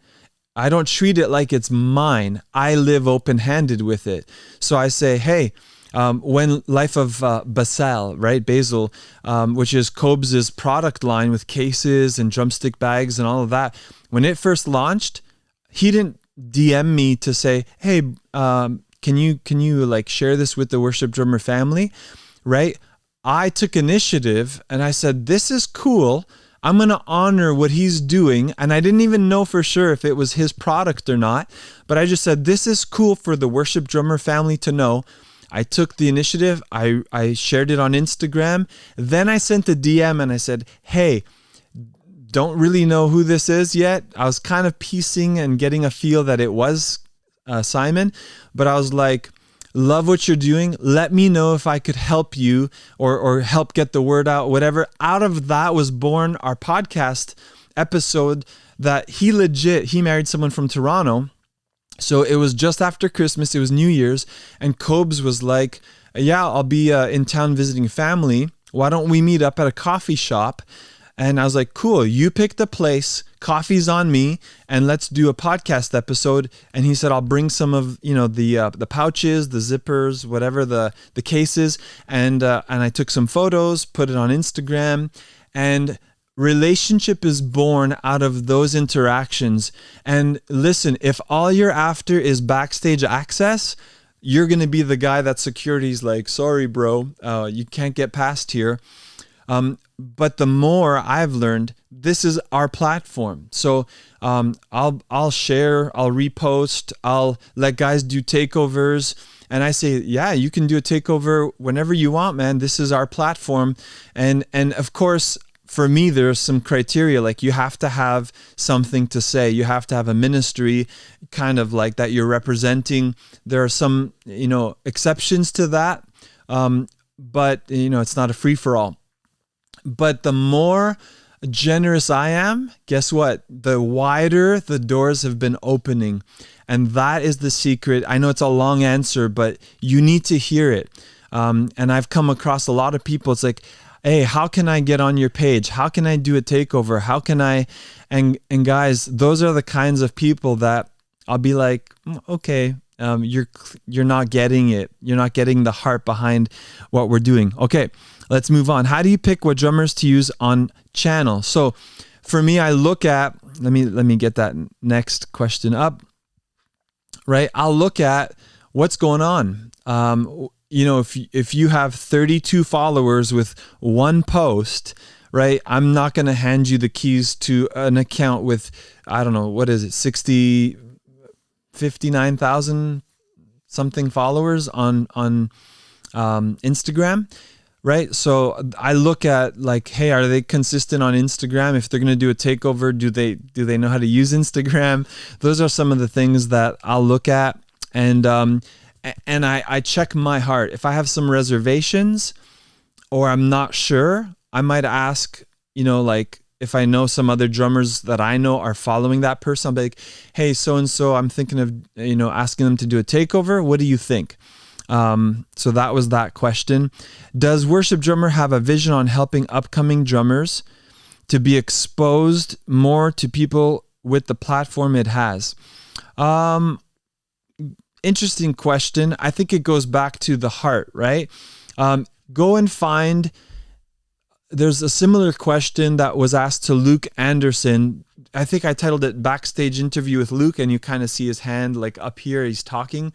A: I don't treat it like it's mine. I live open-handed with it. So I say, hey, when Life of Basil, right? Basil, which is Cobes' product line with cases and drumstick bags and all of that, when it first launched, he didn't DM me to say, hey, can you share this with the Worship Drummer family, right? I took initiative and I said, this is cool. I'm going to honor what he's doing. And I didn't even know for sure if it was his product or not, but I just said, this is cool for the Worship Drummer family to know. I took the initiative. I shared it on Instagram. Then I sent a DM and I said, hey, don't really know who this is yet. I was kind of piecing and getting a feel that it was Simon, but I was like, love what you're doing. Let me know if I could help you or help get the word out, whatever. Out of that was born our podcast episode that he married someone from Toronto. So it was just after Christmas, it was New Year's, and Cobes was like, yeah, I'll be in town visiting family. Why don't we meet up at a coffee shop? And I was like, cool, you picked a place, coffee's on me, and let's do a podcast episode. And he said, I'll bring some of, the pouches, the zippers, whatever, the cases. And I took some photos, put it on Instagram, and relationship is born out of those interactions. And listen, if all you're after is backstage access, you're going to be the guy that security's like, sorry, bro, you can't get past here. But the more I've learned, this is our platform. So I'll share, I'll repost, I'll let guys do takeovers. And I say, yeah, you can do a takeover whenever you want, man. This is our platform. And of course, for me, there's some criteria, like you have to have something to say. You have to have a ministry kind of like that you're representing. There are some, exceptions to that. But, it's not a free for all. But the more generous I am, guess what? The wider the doors have been opening. And that is the secret. I know it's a long answer, but you need to hear it. And I've come across a lot of people. It's like, hey, how can I get on your page? How can I do a takeover? How can I? And guys, those are the kinds of people that I'll be like, okay, you're not getting it. You're not getting the heart behind what we're doing. Okay, let's move on. How do you pick what drummers to use on channel? So for me, I look at, let me get that next question up, right? I'll look at what's going on. If you have 32 followers with one post, right? I'm not going to hand you the keys to an account with, I don't know, what is it? 59,000 something followers on Instagram, right? So I look at like, hey, are they consistent on Instagram? If they're going to do a takeover, do they know how to use Instagram? Those are some of the things that I'll look at. And I check my heart. If I have some reservations or I'm not sure, I might ask, like if I know some other drummers that I know are following that person, I'll be like, hey, so-and-so, I'm thinking of, asking them to do a takeover. What do you think? So that was that question. Does Worship Drummer have a vision on helping upcoming drummers to be exposed more to people with the platform it has? Interesting question. I think it goes back to the heart, right? Go and find, there's a similar question that was asked to Luke Anderson. I think I titled it Backstage Interview with Luke, and you kind of see his hand like up here, he's talking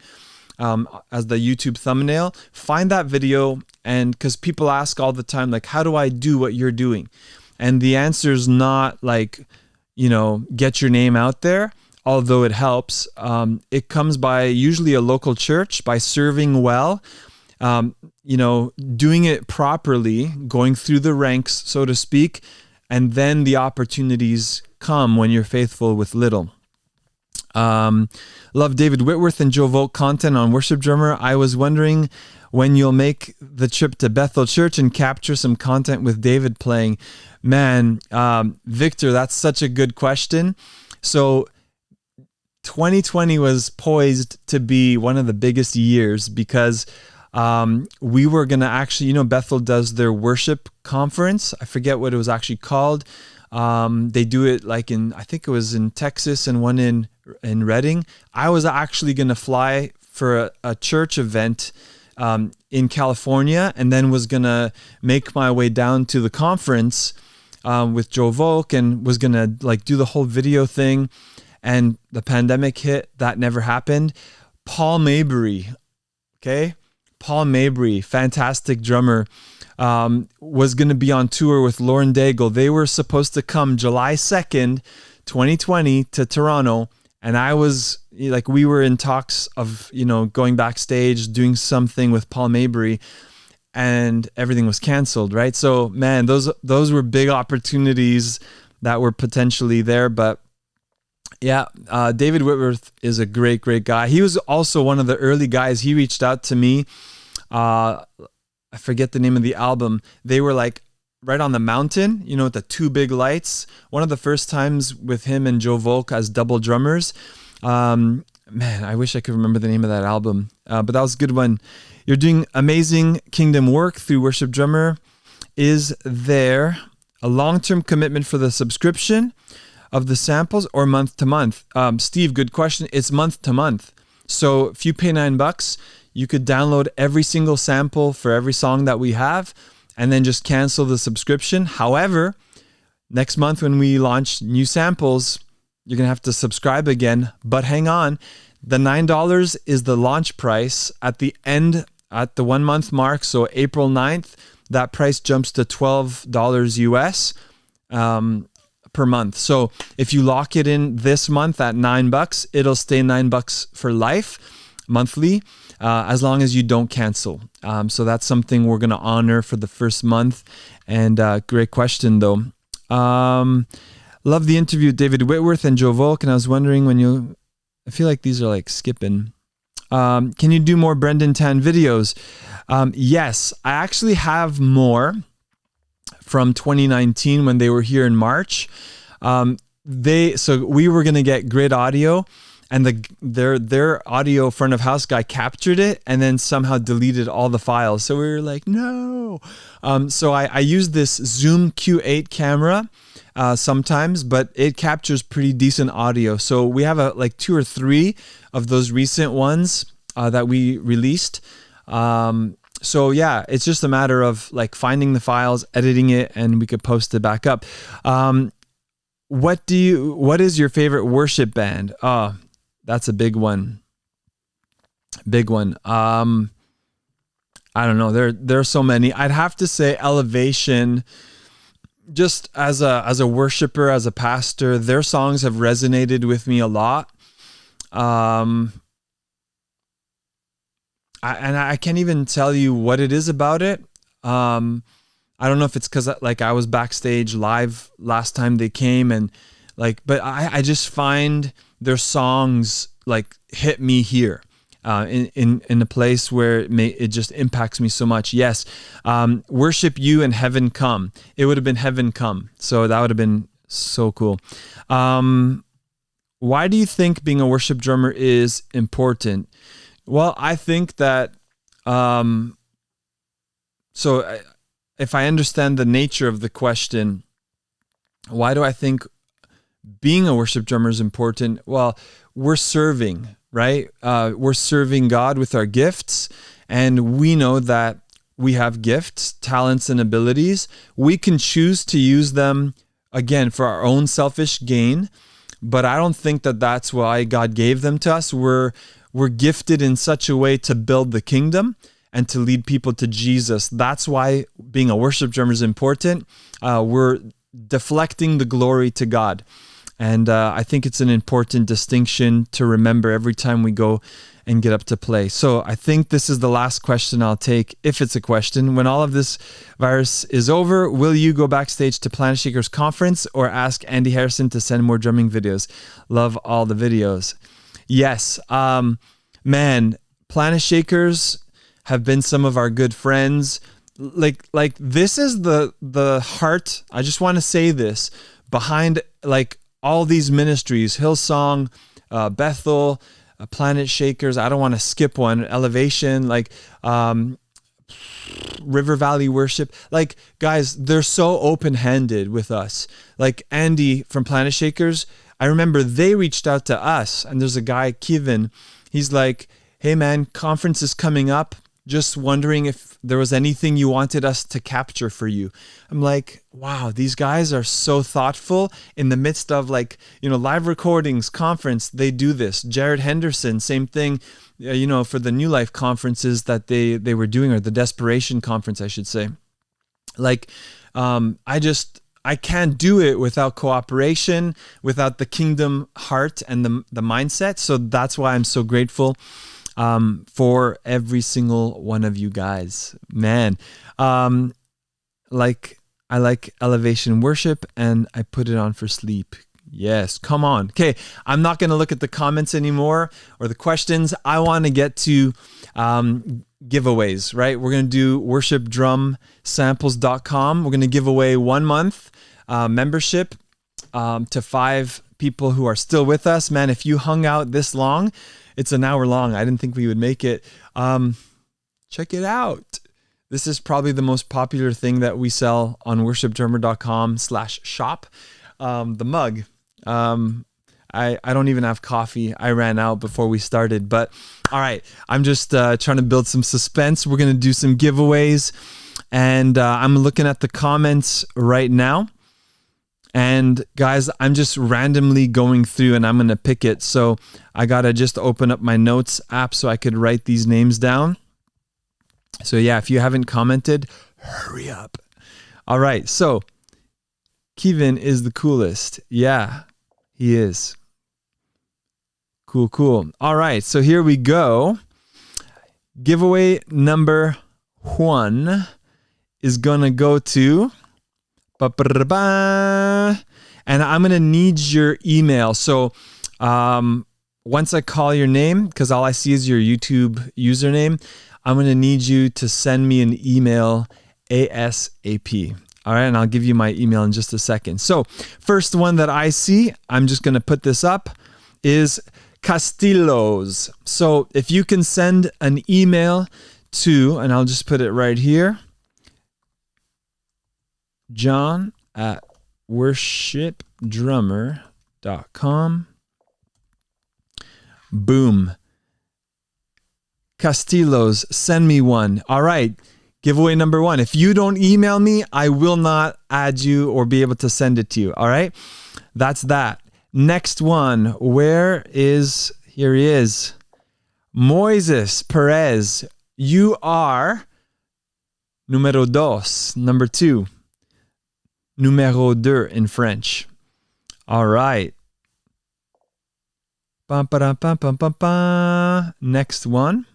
A: as the YouTube thumbnail. Find that video, and because people ask all the time, like, how do I do what you're doing? And the answer is not like, get your name out there. Although it helps, it comes by usually a local church, by serving well, doing it properly, going through the ranks, so to speak, and then the opportunities come when you're faithful with little. Love David Whitworth and Joe Volk content on Worship Drummer. I was wondering when you'll make the trip to Bethel Church and capture some content with David playing. Man, Victor, that's such a good question. So 2020 was poised to be one of the biggest years because we were going to actually, Bethel does their worship conference. I forget what it was actually called. They do it like I think it was in Texas and one in Redding. I was actually going to fly for a church event in California and then was going to make my way down to the conference with Joe Volk and was going to do the whole video thing. And the pandemic hit. That never happened. Paul Mabry, okay? Paul Mabry, fantastic drummer, was going to be on tour with Lauren Daigle. They were supposed to come July 2nd, 2020 to Toronto. And I was like, we were in talks of, going backstage, doing something with Paul Mabry, and everything was canceled, right? So, man, those were big opportunities that were potentially there. But yeah, David Whitworth is a great, great guy. He was also one of the early guys. He reached out to me. I forget the name of the album. They were like right on the mountain, with the two big lights. One of the first times with him and Joe Volk as double drummers. Man, I wish I could remember the name of that album. But that was a good one. You're doing amazing kingdom work through Worship Drummer. Is there a long-term commitment for the subscription of the samples or month to month? Steve, good question. It's month to month. So if you pay $9, you could download every single sample for every song that we have and then just cancel the subscription. However, next month when we launch new samples, you're going to have to subscribe again. But hang on, the $9 is the launch price. At the 1 month mark, so April 9th, that price jumps to $12 US per month. So if you lock it in this month at $9, it'll stay $9 for life, monthly, as long as you don't cancel. So that's something we're going to honor for the first month. And great question, though. Love the interview with David Whitworth and Joe Volk. And I was wondering I feel like these are like skipping. Can you do more Brendan Tan videos? Yes, I actually have more from 2019 when they were here in March. So we were going to get great audio, and their audio front of house guy captured it and then somehow deleted all the files. So we were like, no. So I use this Zoom Q8 camera sometimes, but it captures pretty decent audio. So we have like 2 or 3 of those recent ones that we released. So yeah, it's just a matter of like finding the files, editing it, and we could post it back up. What is your favorite worship band? Oh, that's a big one. Big one. I don't know. There are so many. I'd have to say Elevation. Just as a worshiper, as a pastor, their songs have resonated with me a lot. I can't even tell you what it is about it. I don't know if it's because I was backstage live last time they came, and but I just find their songs hit me here. In a place where it just impacts me so much. Yes, Worship You and Heaven Come. It would have been Heaven Come. So that would have been so cool. Why do you think being a worship drummer is important? Well, I think that, if I understand the nature of the question, why do I think being a worship drummer is important? Well, we're serving, right? We're serving God with our gifts, and we know that we have gifts, talents, and abilities. We can choose to use them, again, for our own selfish gain, but I don't think that that's why God gave them to us. We're gifted in such a way to build the kingdom and to lead people to Jesus. That's why being a worship drummer is important. We're deflecting the glory to God. And I think it's an important distinction to remember every time we go and get up to play. So I think this is the last question I'll take, if it's a question. When all of this virus is over, will you go backstage to Planet Shakers conference or ask Andy Harrison to send more drumming videos? Love all the videos. Yes. Man, Planet Shakers have been some of our good friends. Like this is the heart, I just want to say this, behind all these ministries, Hillsong, Bethel, Planet Shakers. I don't want to skip one. Elevation, River Valley Worship. Guys, they're so open-handed with us. Andy from Planet Shakers, I remember they reached out to us, and there's a guy, Kevin. He's like, hey man, conference is coming up. just wondering if there was anything you wanted us to capture for you. I'm like, wow, these guys are so thoughtful in the midst of like, live recordings, conference, they do this. Jared Henderson, same thing, for the New Life conferences that they were doing, or the Desperation conference, I should say. Like, I can't do it without cooperation, without the kingdom heart and the mindset. So that's why I'm so grateful for every single one of you guys. Man, I like elevation worship, and I put it on for sleep. Yes, come on. Okay, I'm not going to look at the comments anymore or the questions. I want to get to giveaways, right? We're going to do worshipdrumsamples.com. We're going to give away 1 month membership to 5 people who are still with us. Man, if you hung out this long, it's an hour long. I didn't think we would make it. Check it out. This is probably the most popular thing that we sell on worshipdrummer.com/shop. The mug. I don't even have coffee. I ran out before we started. But all right, I'm just trying to build some suspense. We're going to do some giveaways. And I'm looking at the comments right now. And guys, I'm just randomly going through and I'm going to pick it. So I got to just open up my notes app so I could write these names down. So yeah, if you haven't commented, hurry up. All right, so Kevin is the coolest. Yeah, he is. Cool. All right, so here we go. Giveaway number 1 is going to go to... and I'm going to need your email. So once I call your name, because all I see is your YouTube username, I'm going to need you to send me an email ASAP. All right, and I'll give you my email in just a second. So first one that I see, I'm just going to put this up, is Castillos. So if you can send an email to, and I'll just put it right here, John at worshipdrummer.com. Boom. Castillos, send me one. All right. Giveaway number 1. If you don't email me, I will not add you or be able to send it to you. All right. That's that. Next one. Here he is. Moises Perez. You are numero dos. Number 2. Numéro 2 in French. All right. Next one.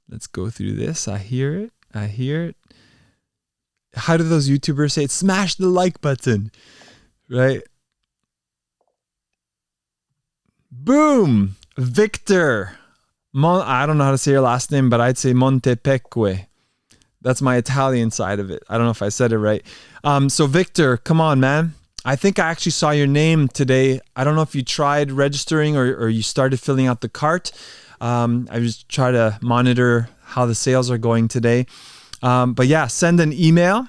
A: Let's go through this. I hear it. How do those YouTubers say it? Smash the like button. Right? Boom. Victor. I don't know how to say your last name, but I'd say Montepeque. That's my Italian side of it. I don't know if I said it right. So Victor, come on, man. I think I actually saw your name today. I don't know if you tried registering or you started filling out the cart. I just try to monitor how the sales are going today. But yeah, send an email.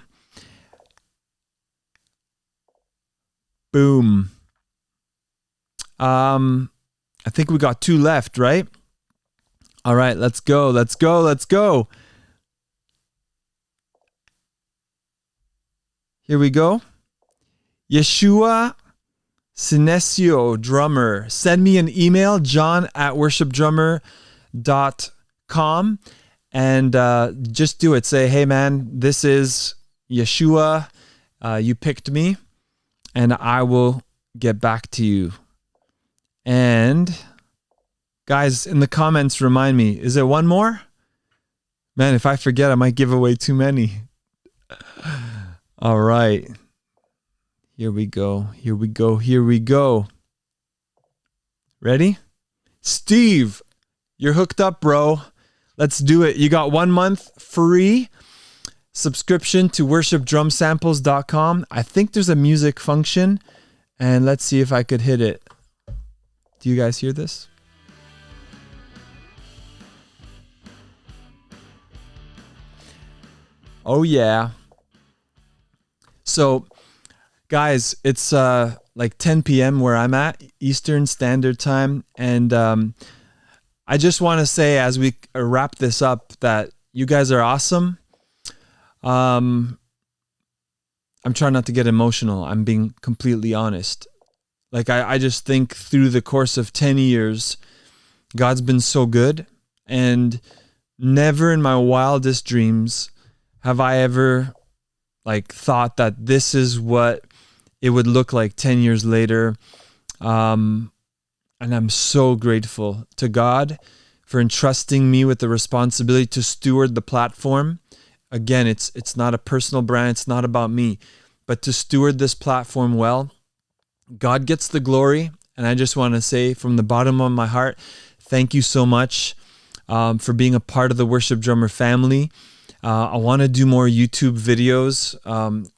A: Boom. I think we got 2 left, right? All right, let's go. Here we go. Yeshua Sinesio, drummer. Send me an email, John at worshipdrummer.com, and just do it. Say, hey man, this is Yeshua. You picked me, and I will get back to you. And guys, in the comments, remind me, is there one more? Man, if I forget, I might give away too many. All right. Here we go. Ready? Steve, you're hooked up, bro. Let's do it. You got 1 month free subscription to worshipdrumsamples.com. I think there's a music function, and let's see if I could hit it. Do you guys hear this? Oh, yeah. So, guys, it's like 10 p.m. where I'm at, Eastern Standard Time, and I just want to say as we wrap this up that you guys are awesome. I'm trying not to get emotional. I'm being completely honest. Like I just think through the course of 10 years, God's been so good, and never in my wildest dreams have I ever thought that this is what it would look like 10 years later. And I'm so grateful to God for entrusting me with the responsibility to steward the platform. Again, it's not a personal brand. It's not about me, but to steward this platform well. God gets the glory. And I just want to say from the bottom of my heart, thank you so much for being a part of the Worship Drummer family. I want to do more YouTube videos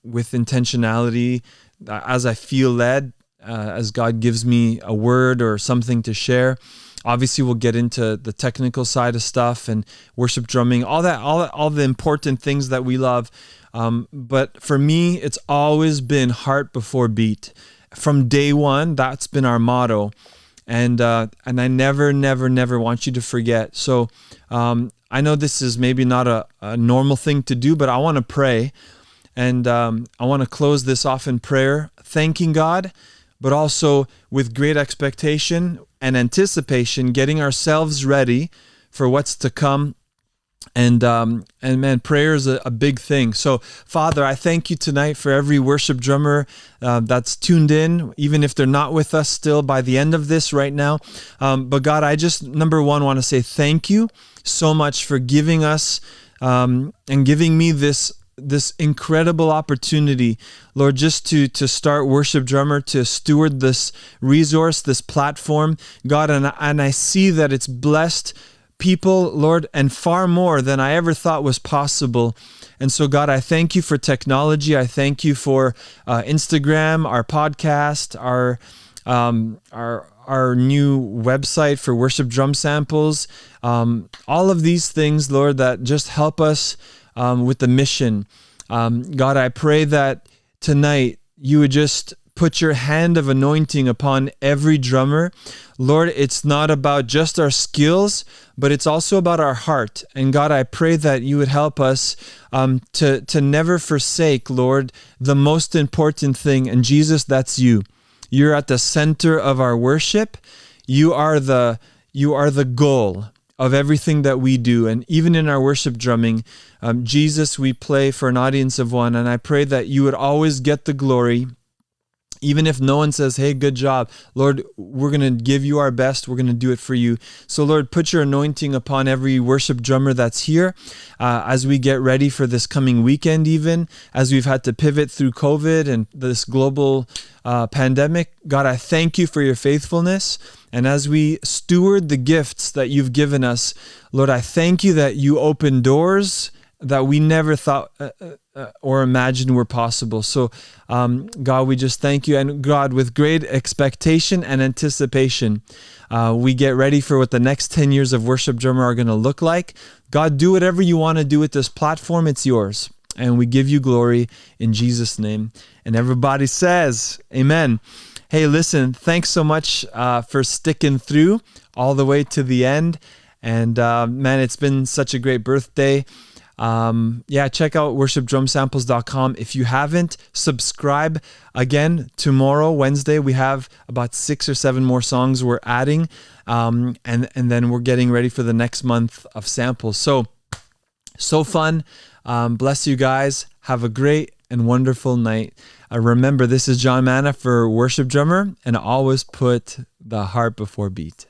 A: with intentionality as I feel led, as God gives me a word or something to share. Obviously, we'll get into the technical side of stuff and worship drumming, all the important things that we love. But for me, it's always been heart before beat. From day one, that's been our motto. And I never want you to forget. So I know this is maybe not a normal thing to do, but I want to pray. And I want to close this off in prayer, thanking God, but also with great expectation and anticipation, getting ourselves ready for what's to come. And man, prayer is a big thing. So, Father, I thank you tonight for every worship drummer that's tuned in, even if they're not with us still by the end of this right now. But God, I just, number one, want to say thank you so much for giving us and giving me this incredible opportunity, Lord, just to start Worship Drummer, to steward this resource, this platform, God, and I see that it's blessed people, Lord, and far more than I ever thought was possible. And so, God, I thank you for technology. I thank you for Instagram, our podcast, our new website for worship drum samples, all of these things, Lord, that just help us with the mission. God, I pray that tonight you would just put your hand of anointing upon every drummer. Lord, it's not about just our skills, but it's also about our heart. And God, I pray that you would help us to never forsake, Lord, the most important thing. And Jesus, that's you. You're at the center of our worship. You are the goal of everything that we do. And even in our worship drumming, Jesus, we play for an audience of one. And I pray that you would always get the glory. Even if no one says, hey, good job, Lord, we're going to give you our best. We're going to do it for you. So, Lord, put your anointing upon every worship drummer that's here as we get ready for this coming weekend, even as we've had to pivot through COVID and this global pandemic. God, I thank you for your faithfulness. And as we steward the gifts that you've given us, Lord, I thank you that you open doors that we never thought or imagined were possible. So, God, we just thank you. And God, with great expectation and anticipation, we get ready for what the next 10 years of Worship Drummer are going to look like. God, do whatever you want to do with this platform. It's yours. And we give you glory in Jesus' name. And everybody says, amen. Hey, listen, thanks so much for sticking through all the way to the end. And man, it's been such a great birthday. Check out worshipdrumsamples.com. If you haven't, subscribe. Again, tomorrow, Wednesday, we have about 6 or 7 more songs we're adding. And then we're getting ready for the next month of samples. So fun. Bless you guys. Have a great and wonderful night. Remember, this is John Manna for Worship Drummer, and always put the heart before beat.